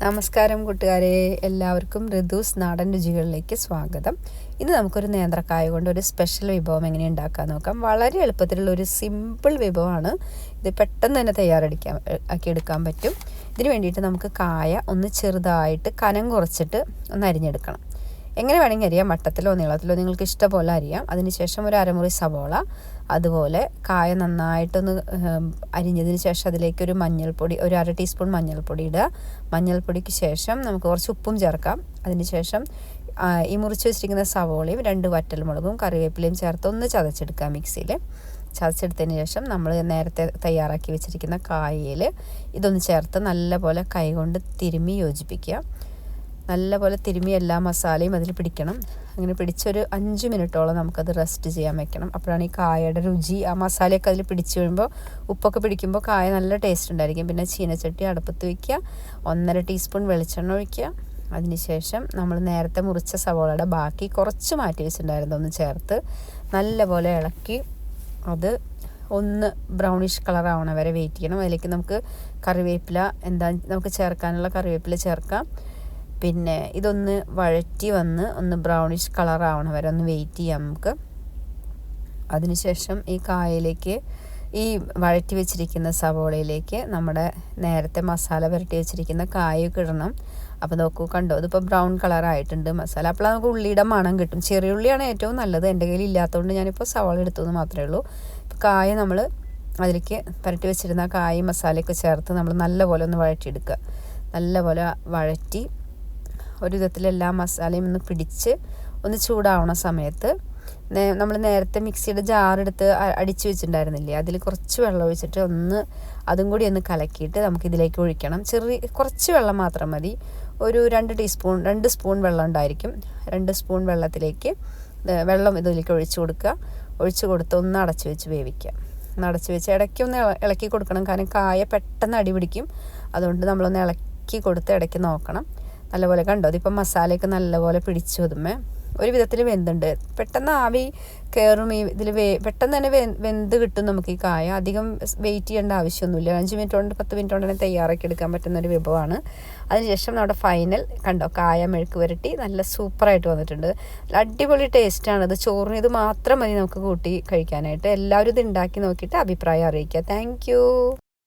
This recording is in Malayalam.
നമസ്കാരം കൂട്ടുകാരെ, എല്ലാവർക്കും ഋതുസ് നാടൻ രുചികളിലേക്ക് സ്വാഗതം. ഇന്ന് നമുക്കൊരു നേന്ത്രക്കായ കൊണ്ട് ഒരു സ്പെഷ്യൽ വിഭവം എങ്ങനെ ഉണ്ടാക്കാൻ നോക്കാം. വളരെ എളുപ്പത്തിലുള്ള ഒരു സിമ്പിൾ വിഭവമാണ് ഇത്. പെട്ടെന്ന് തന്നെ ആക്കിയെടുക്കാൻ പറ്റും. ഇതിന് വേണ്ടിയിട്ട് നമുക്ക് കായ ഒന്ന് ചെറുതായിട്ട് കനം കുറച്ചിട്ട് ഒന്ന് അരിഞ്ഞെടുക്കണം. എങ്ങനെ വേണമെങ്കിൽ അരിയാം, വട്ടത്തിലോ നീളത്തിലോ നിങ്ങൾക്ക് ഇഷ്ടംപോലെ അരിയാം. അതിനുശേഷം ഒരു അരമുറി സവോള, അതുപോലെ കായ നന്നായിട്ടൊന്ന് അരിഞ്ഞതിന് ശേഷം അതിലേക്ക് ഒരു മഞ്ഞൾപ്പൊടി, ഒരു 1/2 ടീസ്പൂൺ മഞ്ഞൾപ്പൊടി ഇടുക. മഞ്ഞൾപ്പൊടിക്ക് ശേഷം നമുക്ക് കുറച്ച് ഉപ്പും ചേർക്കാം. അതിനുശേഷം ഈ മുറിച്ച് വെച്ചിരിക്കുന്ന സവോളയും 2 വറ്റൽമുളകും കറിവേപ്പിലയും ചേർത്ത് ഒന്ന് ചതച്ചെടുക്കാം. മിക്സിയിൽ ചതച്ചെടുത്തതിന് ശേഷം നമ്മൾ നേരത്തെ തയ്യാറാക്കി വെച്ചിരിക്കുന്ന കായയിൽ ഇതൊന്ന് ചേർത്ത് നല്ലപോലെ കൈകൊണ്ട് തിരുമ്മി യോജിപ്പിക്കുക. നല്ലപോലെ തിരുമ്മി എല്ലാ മസാലയും അതിൽ പിടിക്കണം. അങ്ങനെ പിടിച്ചൊരു 5 മിനിറ്റോളം നമുക്കത് റെസ്റ്റ് ചെയ്യാൻ വെക്കണം. അപ്പോഴാണ് ഈ കായയുടെ രുചി, ആ മസാലയൊക്കെ അതിൽ പിടിച്ച് കഴിയുമ്പോൾ, ഉപ്പൊക്കെ പിടിക്കുമ്പോൾ കായ നല്ല ടേസ്റ്റ് ഉണ്ടായിരിക്കും. പിന്നെ ചീനച്ചട്ടി അടുപ്പത്ത് വയ്ക്കുക, 1.5 ടീസ്പൂൺ വെളിച്ചെണ്ണ ഒഴിക്കുക. അതിനുശേഷം നമ്മൾ നേരത്തെ മുറിച്ച സവോളയുടെ ബാക്കി കുറച്ച് മാറ്റി വെച്ചിട്ടുണ്ടായിരുന്നു ഒന്ന് ചേർത്ത് നല്ലപോലെ ഇളക്കി അത് ഒന്ന് ബ്രൗണിഷ് കളർ ആവണ വരെ വെയിറ്റ് ചെയ്യണം. അതിലേക്ക് നമുക്ക് കറിവേപ്പില നമുക്ക് ചേർക്കാനുള്ള കറിവേപ്പില ചേർക്കാം. പിന്നെ ഇതൊന്ന് വഴറ്റി വന്ന് ഒന്ന് ബ്രൗണിഷ് കളർ ആവണ വരെ ഒന്ന് വെയിറ്റ് ചെയ്യാം നമുക്ക്. അതിനുശേഷം ഈ കായയിലേക്ക്, ഈ വഴറ്റി വെച്ചിരിക്കുന്ന സവോളയിലേക്ക് നമ്മുടെ നേരത്തെ മസാല പുരട്ടി വെച്ചിരിക്കുന്ന കായൊക്കെ ഇടണം. അപ്പോൾ നോക്കൂ, കണ്ടോ, ഇതിപ്പോൾ ബ്രൗൺ കളറായിട്ടുണ്ട് മസാല. അപ്പോൾ നമുക്ക് ഉള്ളിയുടെ മണം കിട്ടും. ചെറിയ ഉള്ളിയാണ് ഏറ്റവും നല്ലത്. എൻ്റെ കയ്യിൽ ഇല്ലാത്തതുകൊണ്ട് ഞാനിപ്പോൾ സവോള എടുത്തതെന്ന് മാത്രമേ ഉള്ളൂ. ഇപ്പോൾ കായ നമ്മൾ അതിലേക്ക് പുരട്ടി വെച്ചിരുന്ന കായും മസാലയൊക്കെ ചേർത്ത് നമ്മൾ നല്ലപോലെ ഒന്ന് വഴറ്റിയെടുക്കുക. നല്ലപോലെ വഴറ്റി ഒരു വിധത്തിൽ എല്ലാ മസാലയും ഒന്ന് പിടിച്ച് ഒന്ന് ചൂടാവണ സമയത്ത് നമ്മൾ നേരത്തെ മിക്സിയുടെ ജാറെടുത്ത് അടിച്ച് വെച്ചിട്ടുണ്ടായിരുന്നില്ലേ, അതിൽ കുറച്ച് വെള്ളം ഒഴിച്ചിട്ട് അതും കൂടി ഒന്ന് കലക്കിയിട്ട് നമുക്കിതിലേക്ക് ഒഴിക്കണം. കുറച്ച് വെള്ളം മാത്രം മതി. ഒരു 2 സ്പൂൺ വെള്ളം ഉണ്ടായിരിക്കും. 2 സ്പൂൺ വെള്ളം ഇതിലേക്ക് ഒഴിച്ച് കൊടുത്ത് ഒന്ന് അടച്ച് വെച്ച് വേവിക്കുക. അടച്ച് വെച്ച് ഇടയ്ക്കൊന്ന് ഇളക്കി കൊടുക്കണം. കാരണം കായ പെട്ടെന്ന് അടി പിടിക്കും. അതുകൊണ്ട് നമ്മളൊന്ന് ഇളക്കി കൊടുത്ത് ഇടയ്ക്ക് നോക്കണം. നല്ലപോലെ കണ്ടോ, അതിപ്പം മസാലയൊക്കെ നല്ലപോലെ പിടിച്ചു വതുമേ ഒരു വിധത്തിൽ വെന്തുണ്ട്. പെട്ടെന്ന് ആവി കയറും. ഇതിൽ പെട്ടെന്ന് തന്നെ വെന്ത് കിട്ടും നമുക്ക് ഈ കായ. അധികം വെയിറ്റ് ചെയ്യേണ്ട ആവശ്യമൊന്നുമില്ല. 5 മിനിറ്റ് കൊണ്ട് 10 മിനിറ്റ് കൊണ്ട് തന്നെ തയ്യാറാക്കി എടുക്കാൻ പറ്റുന്നൊരു വിഭവമാണ്. അതിനുശേഷം നമ്മുടെ ഫൈനൽ കണ്ടോ, കായ മെഴുക്ക് പുരട്ടി നല്ല സൂപ്പറായിട്ട് വന്നിട്ടുണ്ട്. അടിപൊളി ടേസ്റ്റാണ്. ഇത് ചോറിന് ഇത് മാത്രം മതി നമുക്ക് കൂട്ടി കഴിക്കാനായിട്ട്. എല്ലാവരും ഇത് ഉണ്ടാക്കി നോക്കിയിട്ട് അഭിപ്രായം അറിയിക്കുക. താങ്ക്